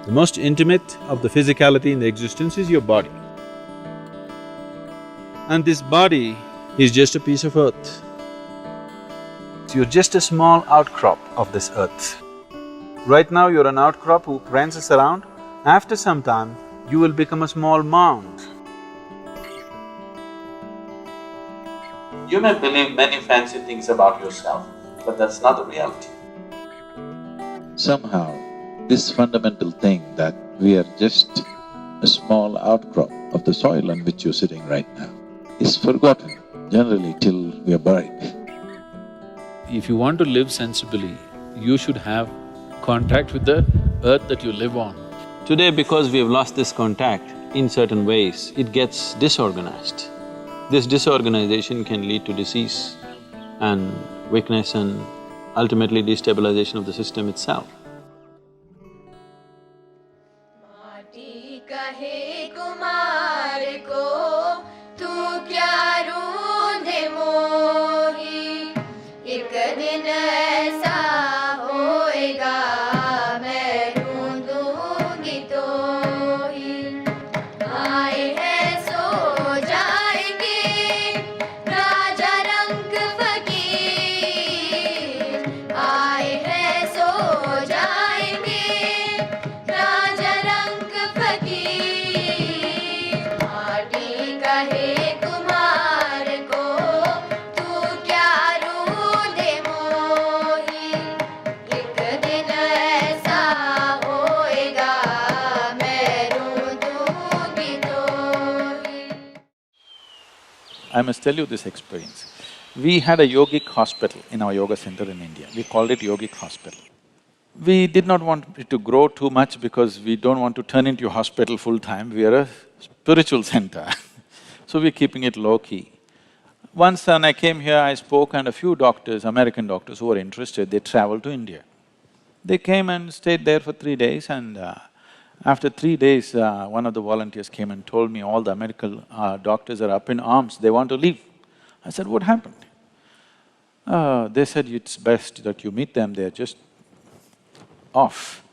The most intimate of the physicality in the existence is your body. And this body is just a piece of earth. You're just a small outcrop of this earth. Right now you're an outcrop who prances around. After some time, you will become a small mound. You may believe many fancy things about yourself, but that's not the reality. Somehow, this fundamental thing that we are just a small outcrop of the soil on which you're sitting right now is forgotten generally till we are buried. If you want to live sensibly, you should have contact with the earth that you live on. Today, because we have lost this contact, in certain ways, it gets disorganized. This disorganization can lead to disease and weakness and ultimately destabilization of the system itself. I must tell you this experience. We had a yogic hospital in our yoga center in India. We called it yogic hospital. We did not want it to grow too much because we don't want to turn into a hospital full-time, we are a spiritual center so we're keeping it low-key. Once when I came here, I spoke and a few doctors, American doctors who were interested, they traveled to India. They came and stayed there for 3 days and after 3 days, one of the volunteers came and told me all the American doctors are up in arms, they want to leave. I said, what happened? They said, it's best that you meet them, they're just off.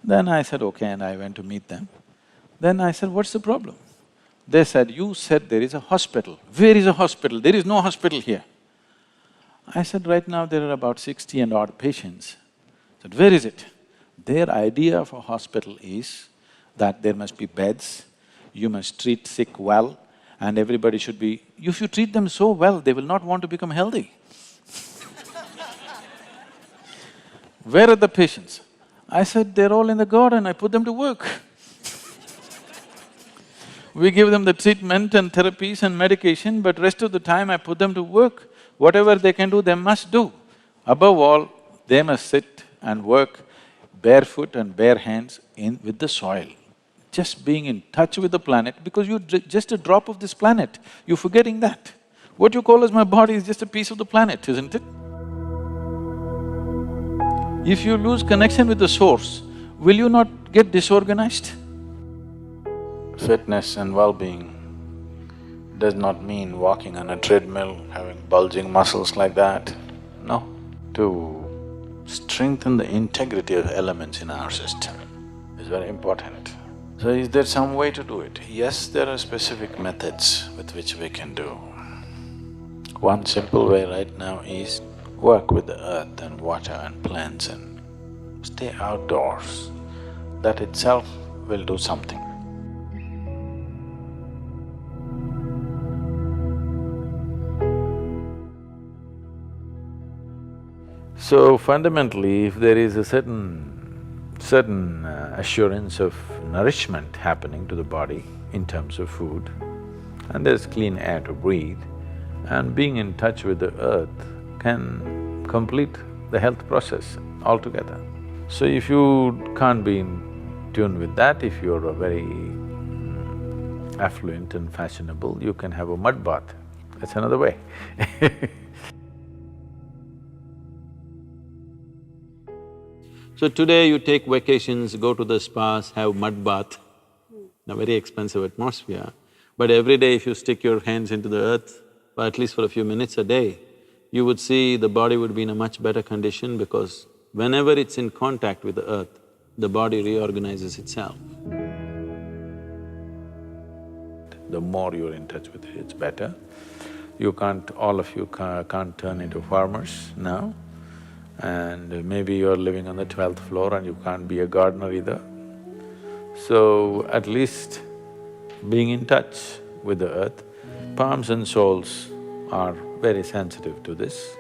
Then I said, okay, and I went to meet them. Then I said, what's the problem? They said, you said there is a hospital. Where is a hospital? There is no hospital here. I said, right now there are about 60 and odd patients. I said, where is it? Their idea of a hospital is that there must be beds, you must treat sick well, and everybody should be… If you treat them so well, they will not want to become healthy. Where are the patients? I said, they're all in the garden, I put them to work. We give them the treatment and therapies and medication, but rest of the time I put them to work. Whatever they can do, they must do. Above all, they must sit and work barefoot and bare hands with the soil. Just being in touch with the planet, because you're just a drop of this planet, you're forgetting that. What you call as my body is just a piece of the planet, isn't it? If you lose connection with the source, will you not get disorganized? Fitness and well-being does not mean walking on a treadmill, having bulging muscles like that. No. To strengthen the integrity of elements in our system is very important. So is there some way to do it? Yes, there are specific methods with which we can do. One simple way right now is work with the earth and water and plants and stay outdoors. That itself will do something. So fundamentally, if there is a certain assurance of nourishment happening to the body in terms of food, and there's clean air to breathe, and being in touch with the earth can complete the health process altogether. So if you can't be in tune with that, if you're a very affluent and fashionable, you can have a mud bath, that's another way So today you take vacations, go to the spas, have mud bath, a very expensive atmosphere. But every day if you stick your hands into the earth, or at least for a few minutes a day, you would see the body would be in a much better condition because whenever it's in contact with the earth, the body reorganizes itself. The more you're in touch with it, it's better. You can't… all of you can't turn into farmers now, and maybe you're living on the 12th floor and you can't be a gardener either. So, at least being in touch with the earth, palms and soles are very sensitive to this.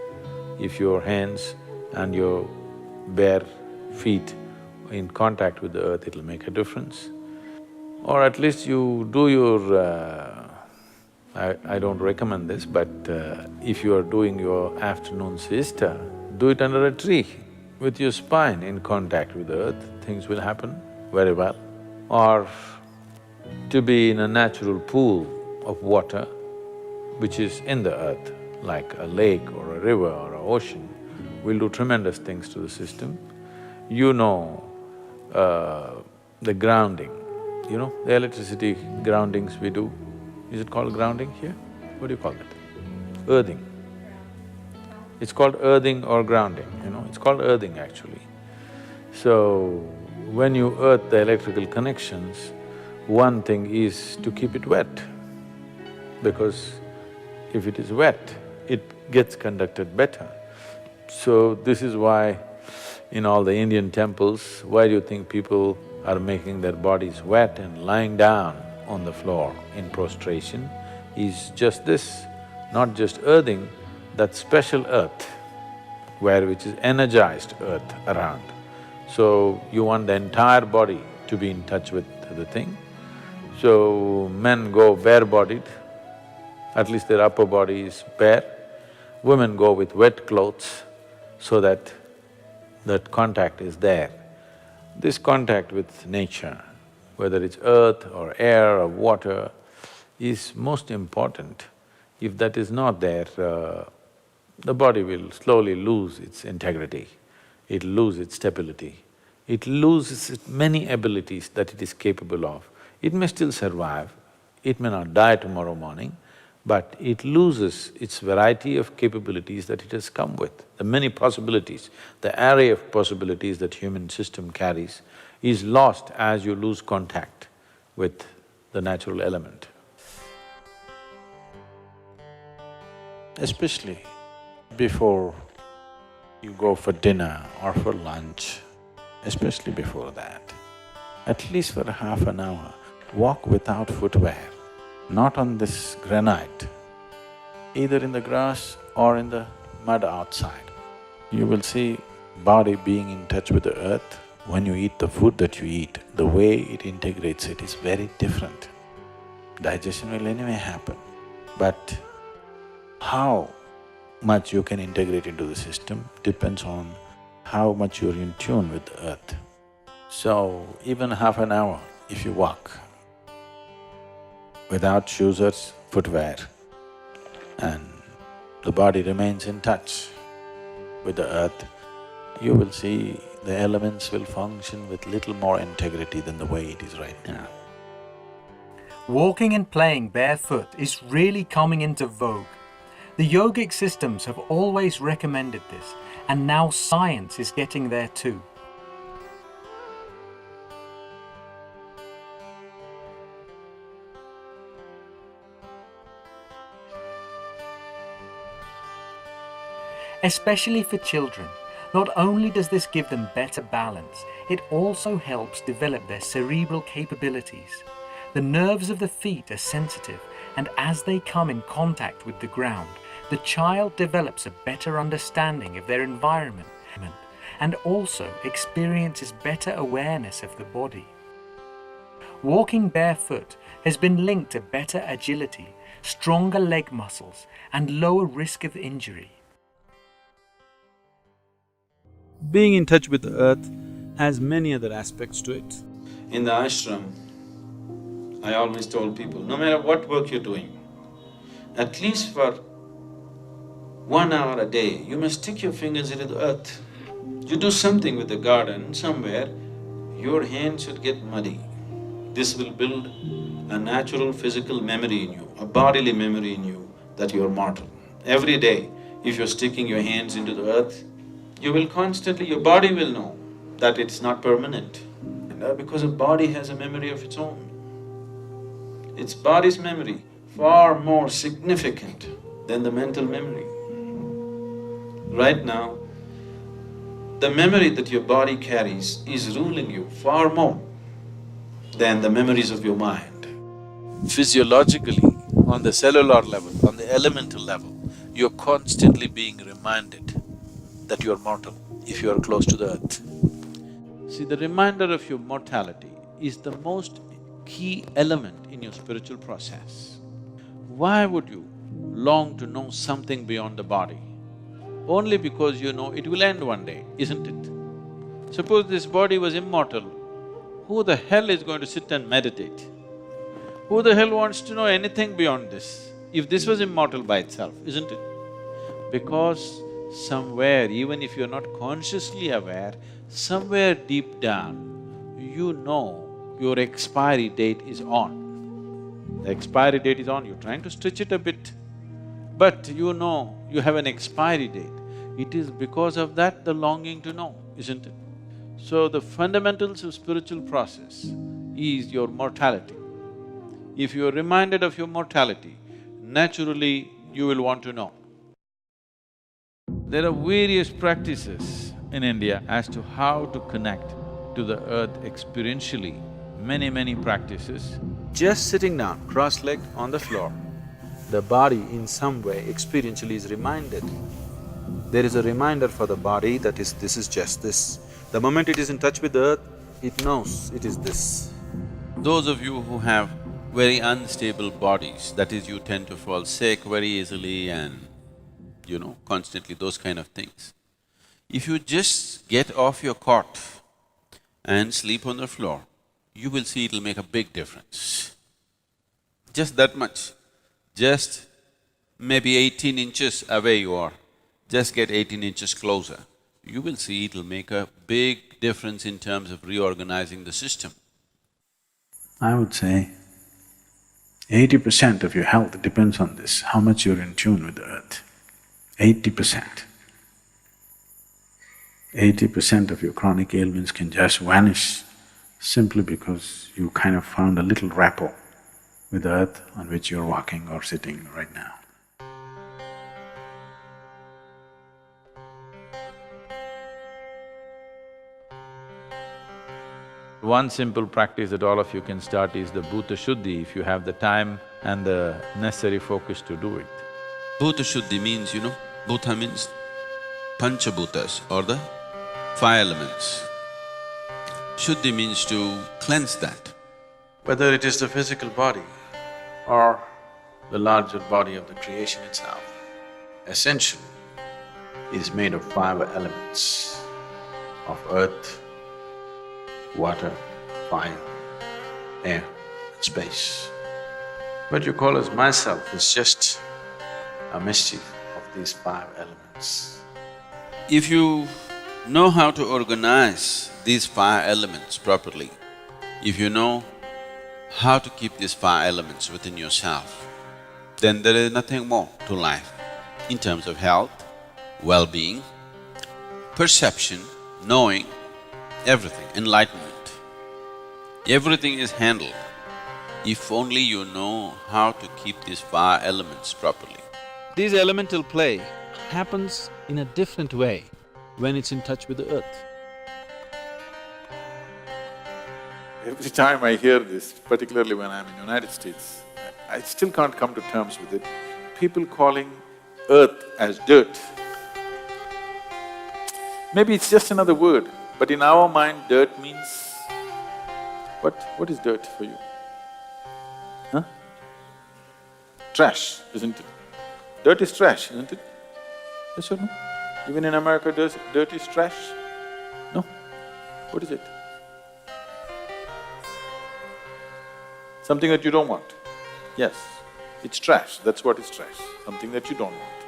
If your hands and your bare feet in contact with the earth, it'll make a difference. Or at least you do your… I don't recommend this, but if you are doing your afternoon siesta, do it under a tree with your spine in contact with the earth, things will happen very well. Or to be in a natural pool of water which is in the earth, like a lake or a river or an ocean, will do tremendous things to the system. You know the grounding, you know, the electricity groundings we do. Is it called grounding here? What do you call it? Earthing. It's called earthing or grounding, you know, it's called earthing actually. So, when you earth the electrical connections, one thing is to keep it wet, because if it is wet, it gets conducted better. So, this is why in all the Indian temples, why do you think people are making their bodies wet and lying down on the floor in prostration? Is just this, not just earthing, that special earth which is energized earth around. So, you want the entire body to be in touch with the thing. So, men go bare-bodied, at least their upper body is bare. Women go with wet clothes so that that contact is there. This contact with nature, whether it's earth or air or water, is most important. If that is not there, the body will slowly lose its integrity, it'll lose its stability, it loses its many abilities that it is capable of. It may still survive, it may not die tomorrow morning, but it loses its variety of capabilities that it has come with. The many possibilities, the array of possibilities that human system carries is lost as you lose contact with the natural element. Especially before you go for dinner or for lunch, especially before that, at least for half an hour, walk without footwear, not on this granite, either in the grass or in the mud outside. You will see body being in touch with the earth. When you eat the food that you eat, the way it integrates it is very different. Digestion will anyway happen, but how much you can integrate into the system depends on how much you're in tune with the earth. So, even half an hour if you walk without shoes or footwear, and the body remains in touch with the earth, you will see the elements will function with little more integrity than the way it is right now. Walking and playing barefoot is really coming into vogue. The yogic systems have always recommended this, and now science is getting there too. Especially for children, not only does this give them better balance, it also helps develop their cerebral capabilities. The nerves of the feet are sensitive, and as they come in contact with the ground, the child develops a better understanding of their environment and also experiences better awareness of the body. Walking barefoot has been linked to better agility, stronger leg muscles, and lower risk of injury. Being in touch with the earth has many other aspects to it. In the ashram, I always told people, no matter what work you're doing, at least for 1 hour a day, you must stick your fingers into the earth. You do something with the garden somewhere, your hands should get muddy. This will build a natural physical memory in you, a bodily memory in you that you're mortal. Every day, if you're sticking your hands into the earth, you will constantly… your body will know that it's not permanent. surrender because a body has a memory of its own. It's body's memory far more significant than the mental memory. Right now, the memory that your body carries is ruling you far more than the memories of your mind. Physiologically, on the cellular level, on the elemental level, you're constantly being reminded that you're mortal if you're close to the earth. See, the reminder of your mortality is the most key element in your spiritual process. Why would you long to know something beyond the body? Only because you know it will end one day, isn't it? Suppose this body was immortal, who the hell is going to sit and meditate? Who the hell wants to know anything beyond this, if this was immortal by itself, isn't it? Because somewhere, even if you're not consciously aware, somewhere deep down, you know your expiry date is on. The expiry date is on, you're trying to stretch it a bit, but you know you have an expiry date. It is because of that the longing to know, isn't it? So the fundamentals of spiritual process is your mortality. If you are reminded of your mortality, naturally you will want to know. There are various practices in India as to how to connect to the earth experientially, many practices. Just sitting down, cross-legged on the floor, the body in some way experientially is reminded. There is a reminder for the body that this is just this. The moment it is in touch with the earth, it knows it is this. Those of you who have very unstable bodies, that is, you tend to fall sick very easily and constantly those kind of things. If you just get off your cot and sleep on the floor, you will see it'll make a big difference. Just that much. Just maybe 18 inches away you are, just get 18 inches closer. You will see it'll make a big difference in terms of reorganizing the system. I would say 80% of your health depends on this, how much you're in tune with the earth. 80%. 80% of your chronic ailments can just vanish simply because you kind of found a little rapport with the earth on which you're walking or sitting right now. One simple practice that all of you can start is the Bhuta Shuddhi, if you have the time and the necessary focus to do it. Bhuta Shuddhi means, Bhuta means Panchabhutas or the five elements. Shuddhi means to cleanse that. Whether it is the physical body or the larger body of the creation itself, essentially is made of five elements of earth, water, fire, air, and space. What you call as myself is just a mischief of these five elements. If you know how to organize these five elements properly, if you know how to keep these five elements within yourself, then there is nothing more to life in terms of health, well-being, perception, knowing, everything, enlightenment. Everything is handled if only you know how to keep these five elements properly. This elemental play happens in a different way when it's in touch with the earth. Every time I hear this, particularly when I'm in United States, I still can't come to terms with it. People calling earth as dirt. Maybe it's just another word, but in our mind, dirt means… What is dirt for you? Huh? Trash, isn't it? Dirt is trash, isn't it? Yes or no? Even in America, dirt is trash? No? What is it? Something that you don't want. Yes, it's trash, that's what is trash, something that you don't want.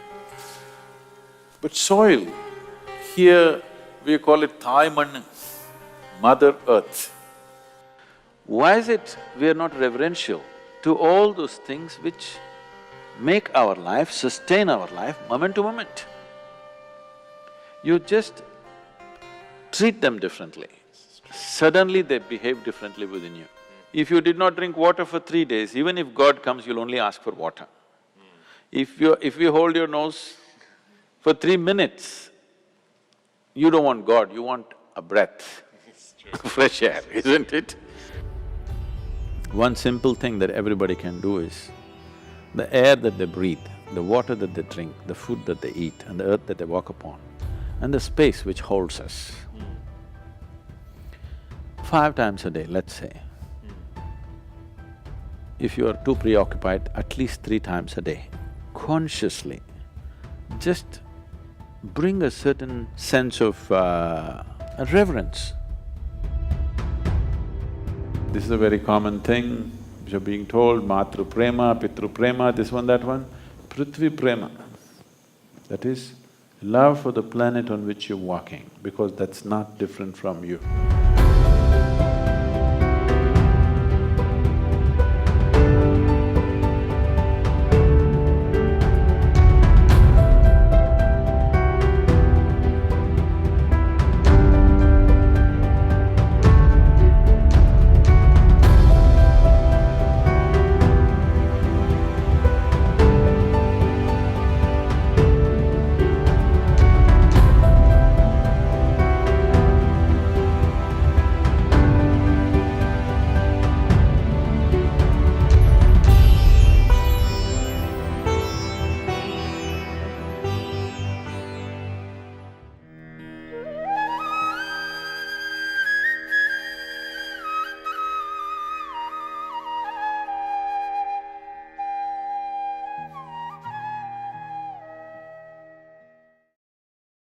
But soil, here we call it Thai Mann, Mother Earth. Why is it we are not reverential to all those things which make our life, sustain our life moment to moment? You just treat them differently. suddenly they behave differently within you. If you did not drink water for 3 days, even if God comes, you'll only ask for water. If you hold your nose for 3 minutes, you don't want God, you want a breath, fresh air, isn't it? One simple thing that everybody can do is, the air that they breathe, the water that they drink, the food that they eat, and the earth that they walk upon, and the space which holds us. 5 times a day, let's say. If you are too preoccupied, at least 3 times a day, consciously, just bring a certain sense of reverence. This is a very common thing, you're being told, Matru Prema, Pitru Prema, this one, that one. Prithvi Prema, that is, love for the planet on which you're walking, because that's not different from you.